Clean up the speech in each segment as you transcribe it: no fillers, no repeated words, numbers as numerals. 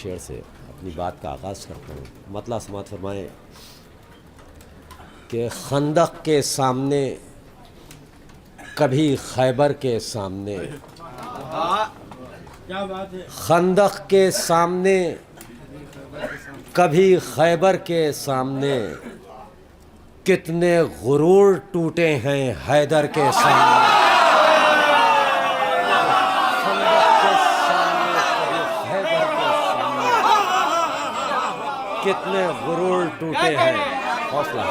شعر سے اپنی بات کا آغاز کرتا ہوں۔ مطلع سماعت فرمائیں کہ خندق کے سامنے کبھی خیبر کے سامنے، خندق کے سامنے کبھی خیبر کے سامنے، کتنے غرور ٹوٹے ہیں حیدر کے سامنے۔ کتنے غرور ٹوٹے ہیں، حوصلہ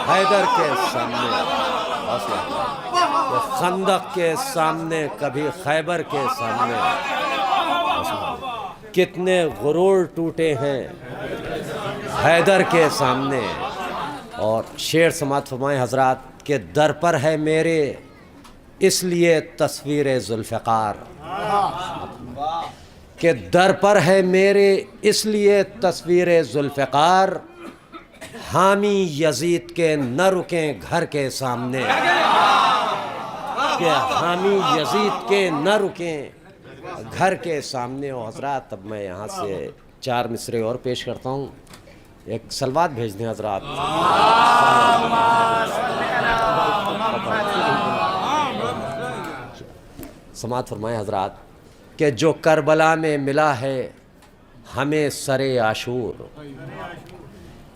حیدر کے سامنے، حوصلہ خندق کے سامنے کبھی خیبر کے سامنے، کتنے غرور ٹوٹے ہیں حیدر کے سامنے۔ اور شعر سماعت فرمائیں حضرات کہ در پر ہے میرے اس لیے تصویر ذوالفقار، کہ در پر ہے میرے اس لیے تصویر ذوالفقار، حامی یزید کے نہ رکیں گھر کے سامنے، کہ حامی یزید کے نہ رکیں گھر کے سامنے۔ اور حضرات اب میں یہاں سے 4 مصرے اور پیش کرتا ہوں، ایک سلوات بھیج دیں حضرات۔ سماعت فرمائیں حضرات کہ جو کربلا میں ملا ہے ہمیں سر عاشور،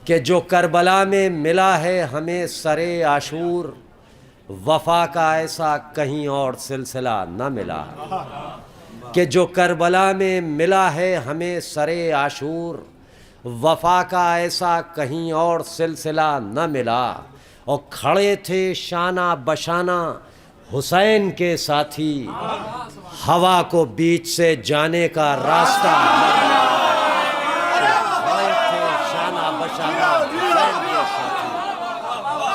کہ جو کربلا میں ملا ہے ہمیں سر عاشور، وفا کا ایسا کہیں اور سلسلہ نہ ملا، کہ جو کربلا میں ملا ہے ہمیں سر عاشور، وفا کا ایسا کہیں اور سلسلہ نہ ملا۔ اور کھڑے تھے شانہ بشانہ حسین کے ساتھی، ہوا کو بیچ سے جانے کا راستہ نہ ملا، کھڑے تھے شانہ بشانہ حسین کے ساتھی،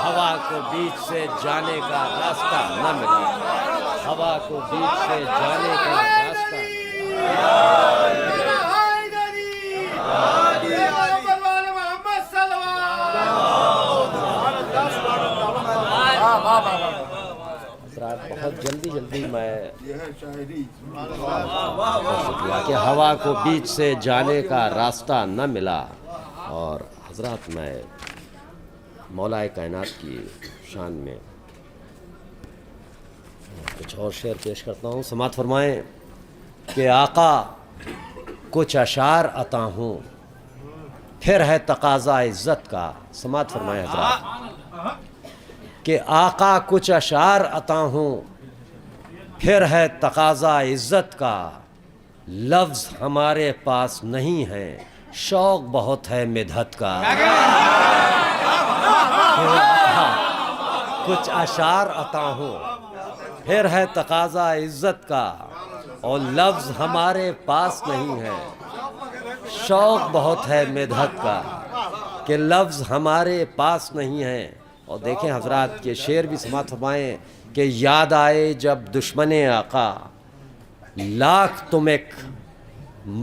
ہوا کو بیچ سے جانے کا راستہ نہ ملا، ہوا کو بیچ سے جانے کا راستہ بہت جلدی میں کہ ہوا کو بیچ سے جانے کا راستہ نہ ملا۔ اور حضرات میں مولا کائنات کی شان میں کچھ اور شعر پیش کرتا ہوں۔ سماعت فرمائیں کہ آقا کچھ اشعار عطا ہوں، پھر ہے تقاضا عزت کا۔ سماعت فرمائیں حضرات کہ آقا کچھ اشعار عطا ہوں، پھر ہے تقاضا عزت کا، لفظ ہمارے پاس نہیں ہے شوق بہت ہے مدحت کا۔ کچھ اشعار عطا ہوں، پھر ہے تقاضا عزت کا، اور لفظ ہمارے پاس نہیں ہے شوق بہت ہے مدحت کا، کہ لفظ ہمارے پاس نہیں ہے۔ اور دیکھیں حضرات کے شعر بھی سماعت فرمائیں کہ یاد آئے جب دشمن آقا لاکھ تم ایک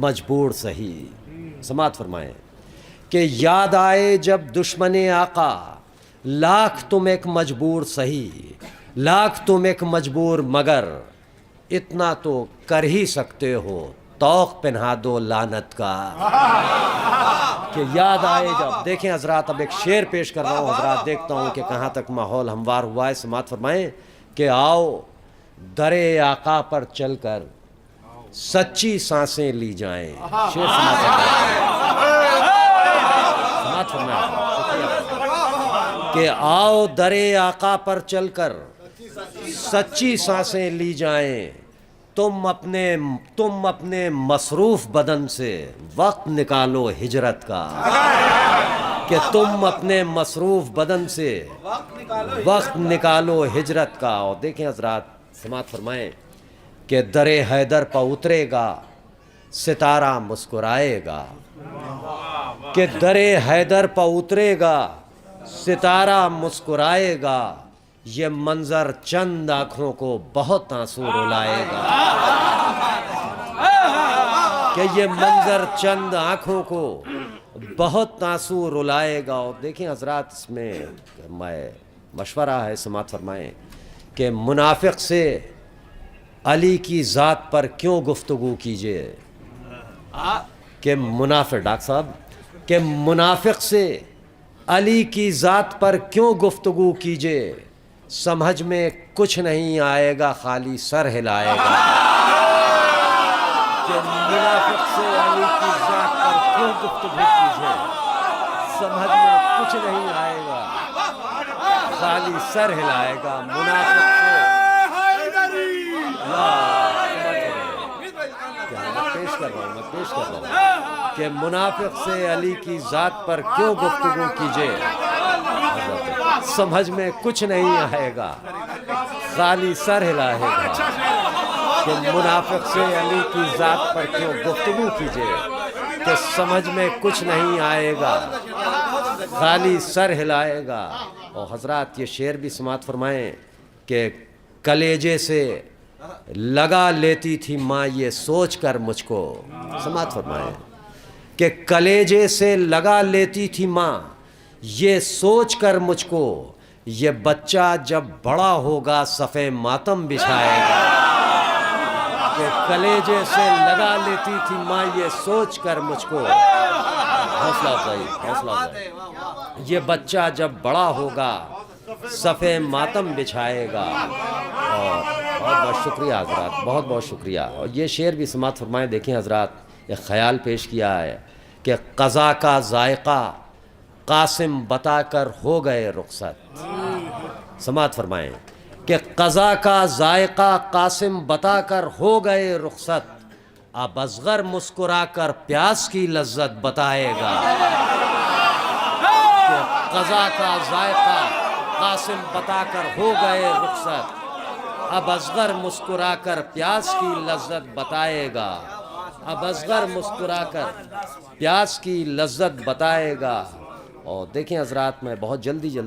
مجبور سہی۔ سماعت فرمائیں کہ یاد آئے جب دشمن آقا لاکھ تم ایک مجبور سہی، لاکھ تم ایک مجبور مگر اتنا تو کر ہی سکتے ہو توق پہنا دو لعنت کا۔ کہ یاد آئے جب، دیکھیں حضرات اب ایک شعر پیش کر رہا ہوں حضرات، دیکھتا ہوں کہ کہاں تک ماحول ہموار ہوا ہے۔ سماعت فرمائیں کہ آؤ در آقا پر چل کر سچی سانسیں لی جائیں۔ شعر سماعت فرمائیں کہ آؤ در آقا پر چل کر سچی سانسیں لی جائیں، تم اپنے مصروف بدن سے وقت نکالو ہجرت کا، کہ تم اپنے مصروف بدن سے وقت نکالو ہجرت کا۔ اور دیکھیں حضرات سماعت فرمائیں کہ در حیدر پہ اترے گا ستارہ مسکرائے گا، کہ در حیدر پہ اترے گا ستارہ مسکرائے گا، یہ منظر چند آنکھوں کو بہت آنسو رلائے گا، کہ یہ منظر چند آنکھوں کو بہت آنسو رلائے گا۔ اور دیکھیں حضرات اس میں مشورہ ہے، سماعت فرمائیں کہ منافق سے علی کی ذات پر کیوں گفتگو کیجئے، کہ منافق ڈاکٹر صاحب کہ منافق سے علی کی ذات پر کیوں گفتگو کیجے، سمجھ میں کچھ نہیں آئے گا خالی سر ہلائے گا۔ کہ منافق سے علی کی ذات پر کیوں گفتگو کیجے، سمجھ میں کچھ نہیں آئے گا خالی سر ہلائے گا۔ منافق سے پیش کر رہا ہوں کہ منافق سے علی کی ذات پر کیوں گفتگو کیجے، سمجھ میں کچھ نہیں آئے گا خالی سر ہلائے گا۔ کہ منافق سے علی کی ذات پر کیوں گفتگو کیجے کہ سمجھ میں کچھ نہیں آئے گا خالی سر ہلائے گا۔ اور حضرات یہ شعر بھی سماعت فرمائیں کہ کلیجے سے لگا لیتی تھی ماں یہ سوچ کر مجھ کو، سماعت فرمائیں کہ کلیجے سے لگا لیتی تھی ماں یہ سوچ کر مجھ کو، یہ بچہ جب بڑا ہوگا صفے ماتم بچھائے گا۔ کہ کلیجے سے لگا لیتی تھی ماں یہ سوچ کر مجھ کو، حوصلہ افزائی، یہ بچہ جب بڑا ہوگا صفے ماتم بچھائے گا۔ اور بہت بہت شکریہ حضرات، بہت بہت شکریہ۔ اور یہ شعر بھی سماعت فرمائیں، دیکھیں حضرات ایک خیال پیش کیا ہے کہ قضا کا ذائقہ قاسم بتا کر ہو گئے رخصت، سماعت فرمائیں کہ قضا کا ذائقہ قاسم بتا کر ہو گئے رخصت، اب اصغر مسکرا کر پیاس کی لذت بتائے گا۔ کہ قضا کا ذائقہ قاسم بتا کر ہو گئے رخصت، اب اصغر مسکرا کر پیاس کی لذت بتائے گا۔ اب اصغر مسکرا کر پیاس کی لذت بتائے گا۔ اور دیکھیں حضرات میں بہت جلدی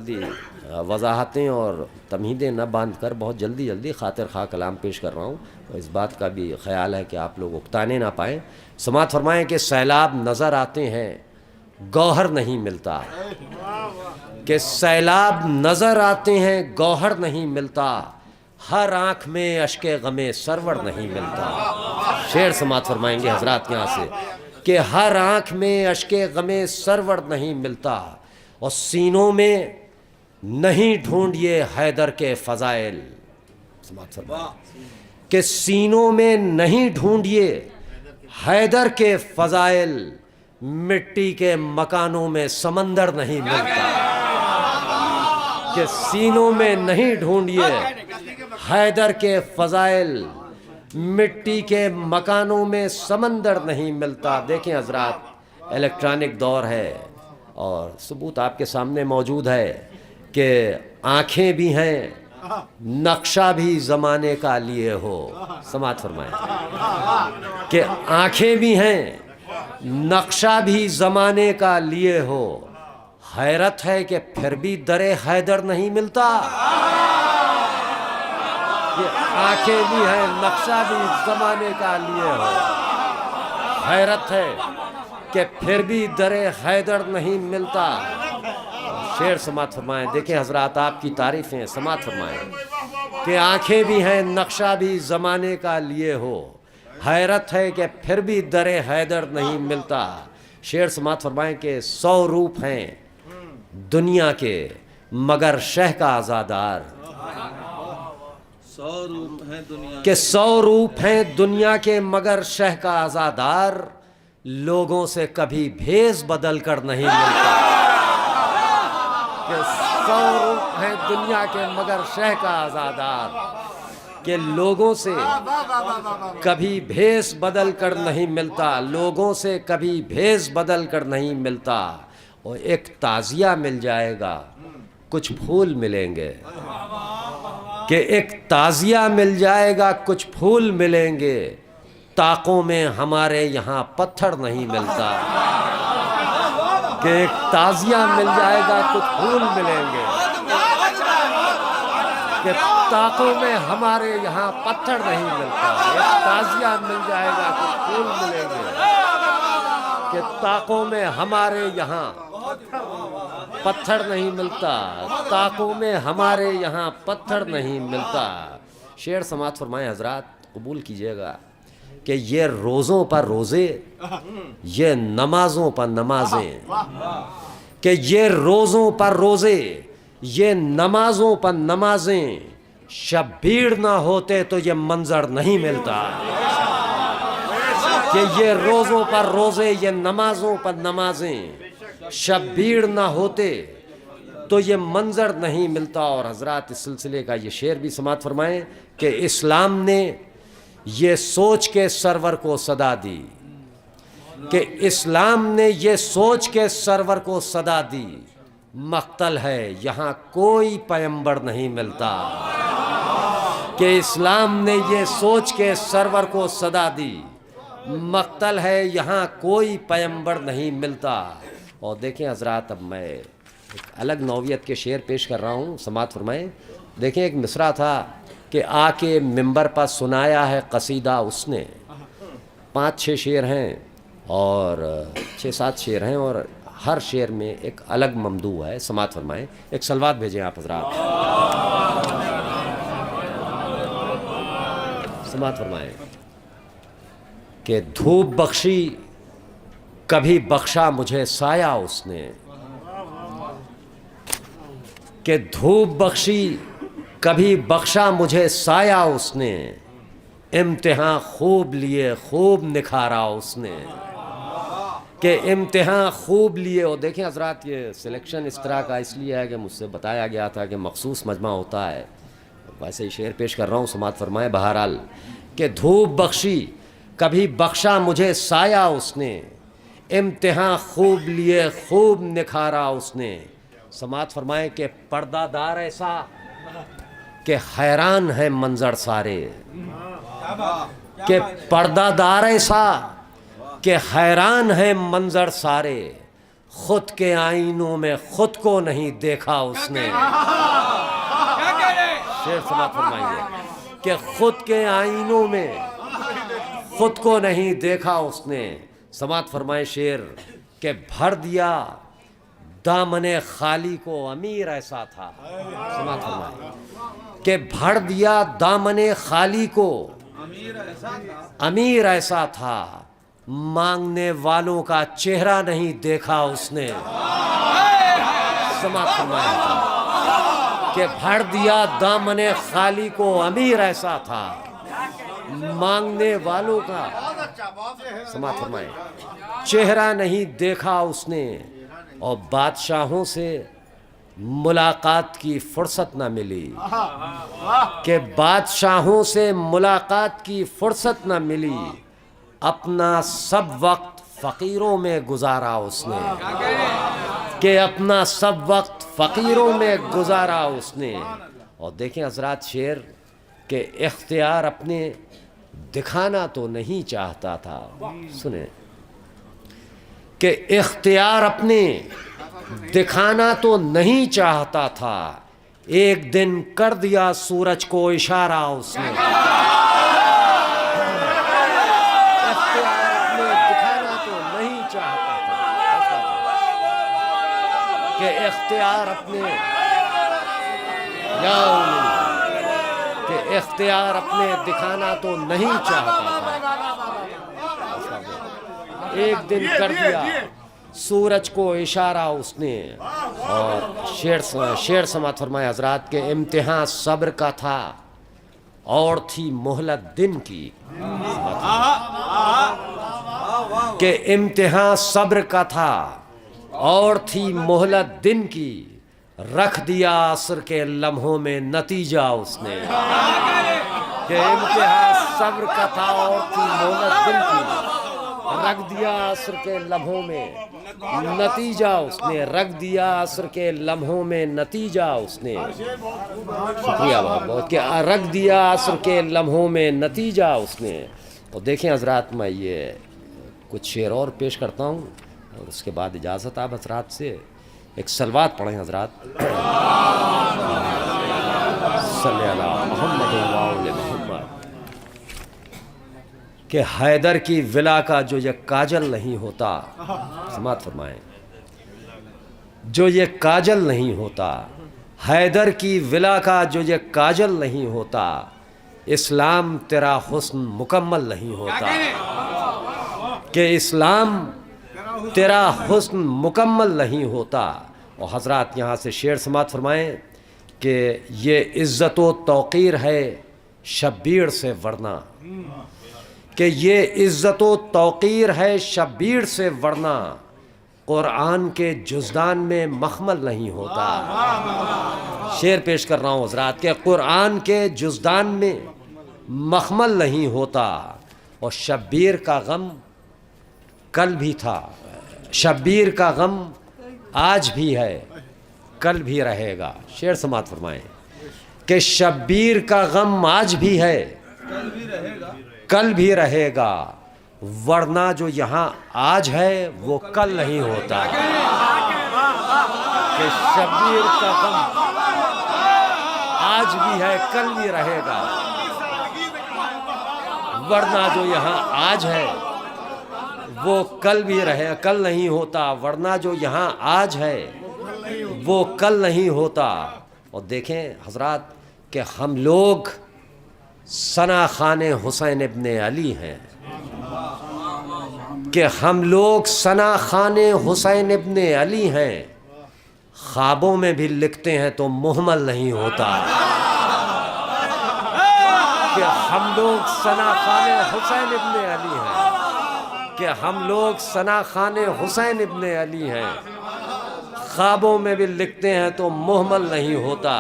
وضاحتیں اور تمہیدیں نہ باندھ کر بہت جلدی خاطر خواہ کلام پیش کر رہا ہوں، اور اس بات کا بھی خیال ہے کہ آپ لوگ اکتانے نہ پائیں۔ سماعت فرمائیں کہ سیلاب نظر آتے ہیں گوہر نہیں ملتا، کہ سیلاب نظر آتے ہیں گوہر نہیں ملتا، ہر آنکھ میں اشک غم سرور نہیں ملتا۔ شعر سماعت فرمائیں گے حضرات یہاں سے کہ ہر آنکھ میں اشک غم سرور نہیں ملتا، اور سینوں میں نہیں ڈھونڈیے حیدر کے فضائل، سماعت فرمائیں کہ سینوں میں نہیں ڈھونڈیے حیدر کے فضائل، مٹی کے مکانوں میں سمندر نہیں ملتا۔ کہ سینوں میں نہیں ڈھونڈیے حیدر کے فضائل، مٹی کے مکانوں میں سمندر نہیں ملتا۔ دیکھیں حضرات الیکٹرانک دور ہے اور ثبوت آپ کے سامنے موجود ہے کہ آنکھیں بھی ہیں نقشہ بھی زمانے کا لیے ہو، سماعت فرمائیں کہ آنکھیں بھی ہیں نقشہ بھی زمانے کا لیے ہو، حیرت ہے کہ پھر بھی در حیدر نہیں ملتا۔ کہ آنکھیں بھی ہیں نقشہ بھی زمانے کا لیے ہو، حیرت ہے کہ پھر بھی در حیدر نہیں ملتا۔ شعر سماعت فرمائیں، دیکھیں حضرات آپ کی تعریفیں سماعت فرمائیں کہ آنکھیں بھی ہیں نقشہ بھی زمانے کا لیے ہو، حیرت ہے کہ پھر بھی در حیدر نہیں ملتا۔ شعر سماعت فرمائیں کہ 100 روپ ہیں دنیا کے مگر شہ کا عزادار، کہ 100 روپ ہیں دنیا کے مگر شہ کا عزادار، لوگوں سے کبھی بھیس بدل کر نہیں ملتا۔ کہ 100 روپ ہیں دنیا کے مگر شہ کا عزادار، کہ لوگوں سے کبھی بھیس بدل کر نہیں ملتا، لوگوں سے کبھی بھیس بدل کر نہیں ملتا۔ اور ایک تعزیہ مل جائے گا کچھ پھول ملیں گے، کہ ایک تعزیہ مل جائے گا کچھ پھول ملیں گے، طاقوں میں ہمارے یہاں پتھر نہیں ملتا۔ کہ ایک تعزیہ مل جائے گا کچھ پھول ملیں گے، کہ طاقوں میں ہمارے یہاں پتھر نہیں ملتا۔ ایک تعزیہ مل جائے گا کچھ پھول ملیں گے، کہ طاقوں میں ہمارے یہاں پتھر نہیں ملتا، طاقوں میں ہمارے یہاں پتھر نہیں ملتا۔ شعر سماعت فرمائیں حضرات، قبول کیجئے گا کہ یہ روزوں پر روزے، یہ نمازوں پر نمازیں، کہ یہ روزوں پر روزے، یہ نمازوں پر نمازیں، شبیر نہ ہوتے تو یہ منظر نہیں ملتا، کہ یہ روزوں پر روزے، یہ نمازوں پر نمازیں، شبیر نہ ہوتے تو یہ منظر نہیں ملتا۔ اور حضرات اس سلسلے کا یہ شعر بھی سماعت فرمائیں کہ اسلام نے یہ سوچ کے سرور کو صدا دی، کہ اسلام نے یہ سوچ کے سرور کو صدا دی، مقتل ہے یہاں کوئی پیمبر نہیں ملتا، کہ اسلام نے یہ سوچ کے سرور کو صدا دی، مقتل ہے یہاں کوئی پیمبر نہیں ملتا۔ اور دیکھیں حضرات، اب میں ایک الگ نوعیت کے شعر پیش کر رہا ہوں، سماعت فرمائیں۔ دیکھیں ایک مصرع تھا کہ آ کے ممبر پر سنایا ہے قصیدہ اس نے، 5-6 شعر ہیں اور 6-7 شعر ہیں، اور ہر شعر میں ایک الگ ممدوح ہے، سماعت فرمائیں۔ ایک صلوات بھیجیں آپ حضرات، سماعت فرمائیں کہ دھوپ بخشی کبھی بخشا مجھے سایہ اس نے، کہ دھوپ بخشی کبھی بخشا مجھے سایہ اس نے، امتحان خوب لیے خوب نکھارا اس نے، کہ امتحان خوب لیے۔ اور دیکھیں حضرات، یہ سلیکشن اس طرح کا اس لیے ہے کہ مجھ سے بتایا گیا تھا کہ مخصوص مجمع ہوتا ہے، ویسے ہی شعر پیش کر رہا ہوں، سماعت فرمائیں۔ بہرحال کہ دھوپ بخشی کبھی بخشا مجھے سایہ اس نے، امتحان خوب لیے خوب نکھارا اس نے، سماعت فرمائیں کہ پردہ دار ایسا کہ حیران ہے منظر سارے، کہ پردہ دار ایسا کہ حیران ہے منظر سارے، خود کے آئینوں میں خود کو نہیں دیکھا اس نے، شعر سماعت فرمائیے کہ خود کے آئینوں میں خود کو نہیں دیکھا اس نے، سماعت فرمائے شعر کہ بھر دیا دامن خالی کو امیر ایسا تھا، سماعت فرمائے کہ بھر دیا دامن خالی کو امیر ایسا تھا، مانگنے والوں کا چہرہ نہیں دیکھا اس نے، سماعت فرمائے کہ بھر دیا دامن خالی کو امیر ایسا تھا، مانگنے والوں کا، سماعت فرمائے، چہرہ نہیں دیکھا اس نے، اور بادشاہوں سے ملاقات کی فرصت نہ ملی، کہ بادشاہوں سے ملاقات کی فرصت نہ ملی، اپنا سب وقت فقیروں میں گزارا اس نے، کہ اپنا سب وقت فقیروں میں گزارا اس نے۔ اور دیکھیں حضرات شعر کہ اختیار اپنے دکھانا تو نہیں چاہتا تھا، سنیں کہ اختیار اپنے دکھانا تو نہیں چاہتا تھا، ایک دن کر دیا سورج کو اشارہ اس نے، اختیار اپنے دکھانا تو نہیں چاہتا تھا، کہ اختیار اپنے کہ اختیار اپنے دکھانا تو نہیں چاہتا تھا، ایک دن کر دیا سورج کو اشارہ اس نے۔ اور شعر سماعت فرمائے حضرات کہ امتحان صبر کا تھا اور تھی مہلت دن کی، کہ امتحان صبر کا تھا اور تھی مہلت دن کی، رکھ دیا عصر کے لمحوں میں نتیجہ اس نے، کہ امتحان صبر کا تھا اور تھی مہلت دن کی، رکھ دیا عصر کے لمحوں میں نتیجہ اس نے، رکھ دیا عصر کے لمحوں میں نتیجہ اس نے، شکریہ بہت بہت کہ رکھ دیا عصر کے لمحوں میں نتیجہ اس نے۔ اور دیکھیں حضرات میں یہ کچھ شعر اور پیش کرتا ہوں اور اس کے بعد اجازت آپ حضرات سے، ایک صلوات پڑھیں حضرات، صلی اللہ محمد وآل محمد، کہ حیدر کی ولا کا جو یہ کاجل نہیں ہوتا، سماعت فرمائیں، جو یہ کاجل نہیں ہوتا، حیدر کی ولا کا جو یہ کاجل نہیں ہوتا، اسلام تیرا حسن مکمل نہیں ہوتا، کہ اسلام تیرا حسن مکمل نہیں ہوتا۔ اور حضرات یہاں سے شعر سماعت فرمائیں کہ یہ عزت و توقیر ہے شبیر سے ورنہ، کہ یہ عزت و توقیر ہے شبیر سے ورنہ، قرآن کے جزدان میں مخمل نہیں ہوتا۔ شعر پیش کر رہا ہوں حضرات کہ قرآن کے جزدان میں مخمل نہیں ہوتا، اور شبیر کا غم کل بھی تھا، شبیر کا غم آج بھی ہے، کل بھی رہے گا۔ شعر سماعت فرمائیں کہ شبیر کا غم آج بھی ہے، کل بھی رہے گا، ورنہ جو یہاں آج ہے وہ کل نہیں ہوتا۔ کہ شبیر کا غم آج بھی ہے، کل بھی رہے گا، ورنہ جو یہاں آج ہے وہ کل بھی رہے، کل نہیں ہوتا، ورنہ جو یہاں آج ہے وہ کل نہیں ہوتا۔ اور دیکھیں حضرات کہ ہم لوگ ثنا خوان حسین ابن علی ہیں، کہ ہم لوگ ثنا خوان حسین ابن علی ہیں، خوابوں میں بھی لکھتے ہیں تو مہمل نہیں ہوتا۔ کہ ہم لوگ ثنا خوان حسین ابن علی ہیں، کہ ہم لوگ ثنا خوان حسین ابن علی ہیں، خوابوں میں بھی لکھتے ہیں تو مہمل نہیں ہوتا۔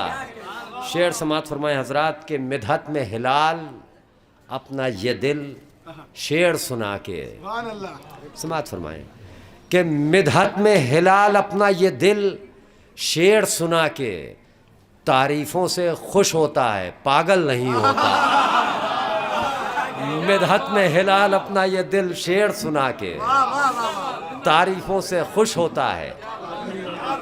شعر سماعت فرمائے حضرات کہ مدحت میں ہلال اپنا یہ دل شعر سنا کے، سماعت فرمائیں کہ مدحت میں ہلال اپنا یہ دل شعر سنا کے تعریفوں سے خوش ہوتا ہے، پاگل نہیں ہوتا۔ مدحت میں ہلال اپنا یہ دل شعر سنا کے تعریفوں سے خوش ہوتا ہے،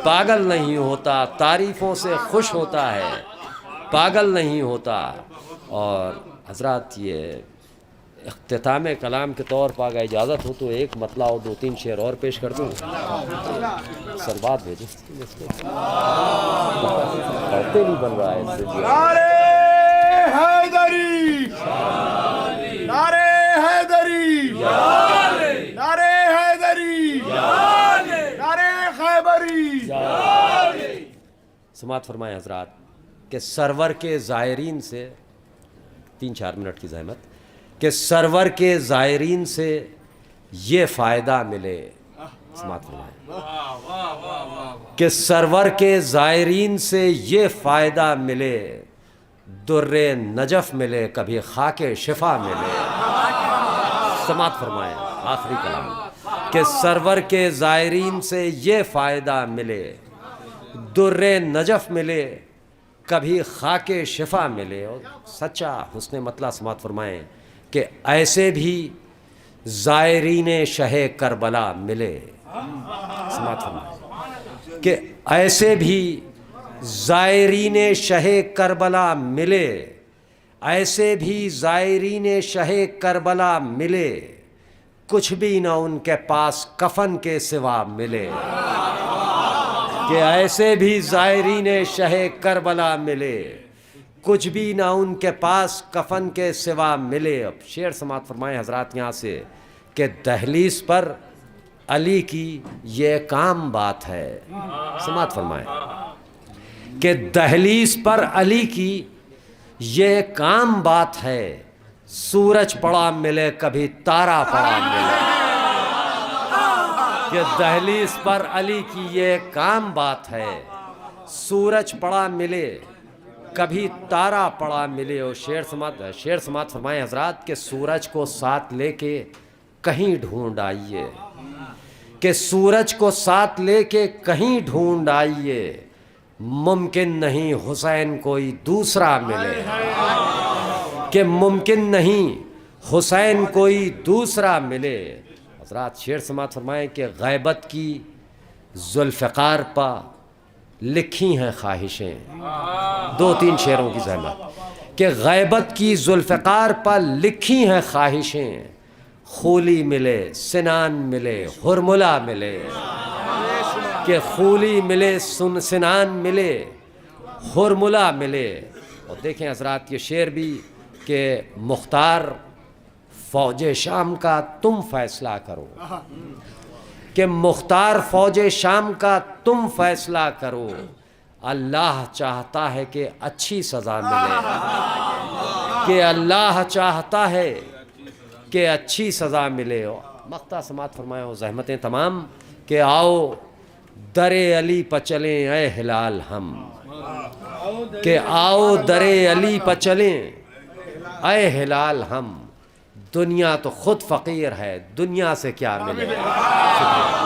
پاگل نہیں ہوتا، تعریفوں سے خوش ہوتا ہے، پاگل نہیں ہوتا۔ اور حضرات یہ اختتام کلام کے طور پر اگر اجازت ہو تو ایک مطلع اور دو تین شعر اور پیش کر دوں۔ سلوات بھیجو، پڑھتے نہیں بن رہا ہے اس سے۔ نعرے حیدری، نعرے حیدری، نعرے حیدری، نعرے خیبری۔ سماعت فرمائیں حضرات کہ سرور کے زائرین سے 3-4 منٹ کی زحمت، کہ سرور کے زائرین سے یہ فائدہ ملے، سماعت فرمائیں کہ سرور کے زائرین سے یہ فائدہ ملے، در نجف ملے کبھی خاک شفا ملے۔ سماعت فرمائیں آخری کلام کہ سرور کے زائرین سے یہ فائدہ ملے، در نجف ملے کبھی خاک شفا ملے۔ اور سچا حسن مطلع سماعت فرمائیں کہ ایسے بھی زائرین شہ کربلا ملے، سماعت فرمائیں کہ ایسے بھی زائرین شہ کربلا ملے، ایسے بھی زائرین شہ کربلا ملے، کچھ بھی نہ ان کے پاس کفن کے سوا ملے۔ کہ ایسے بھی زائرین شہ کربلا ملے، کچھ بھی نہ ان کے پاس کفن کے سوا ملے۔ اب شعر سماعت فرمائیں حضرات یہاں سے کہ دہلیز پر علی کی یہ ایک عام بات ہے، سماعت فرمائیں کہ دہلیز پر علی کی یہ ایک عام بات ہے، سورج پڑا ملے کبھی تارا پڑا ملے۔ کہ دہلیز پر علی کی یہ ایک عام بات ہے، سورج پڑا ملے کبھی تارا پڑا ملے۔ اور شعر سماعت فرمائیں حضرات کہ سورج کو ساتھ لے کے کہیں ڈھونڈ آئیے، کہ سورج کو ساتھ لے کے کہیں ڈھونڈ آئیے، ممکن نہیں حسین کوئی دوسرا ملے۔ کہ ممکن نہیں حسین کوئی دوسرا ملے۔ حضرات شعر سماعت فرمائیں کہ غیبت کی ذوالفقار پا لکھی ہیں خواہشیں، 2-3 شعروں کی زحمت کہ غیبت کی ذوالفقار پا لکھی ہیں خواہشیں، خولی ملے سنان ملے ہرملا ملے۔ کہ خولی ملے سنان ملے ہرملا ملے۔ اور دیکھیں حضرات یہ شعر بھی کہ مختار فوج شام کا تم فیصلہ کرو، کہ مختار فوج شام کا تم فیصلہ کرو، اللہ چاہتا ہے کہ اچھی سزا ملے، کہ اللہ چاہتا ہے کہ اچھی سزا ملے۔ مقطع سماعت فرمائے ہو زحمتیں تمام کہ آؤ در علی پہ چلیں اے ہلال ہم، کہ آؤ در علی پہ چلیں اے ہلال ہم، دنیا تو خود فقیر ہے، دنیا سے کیا ملے گا۔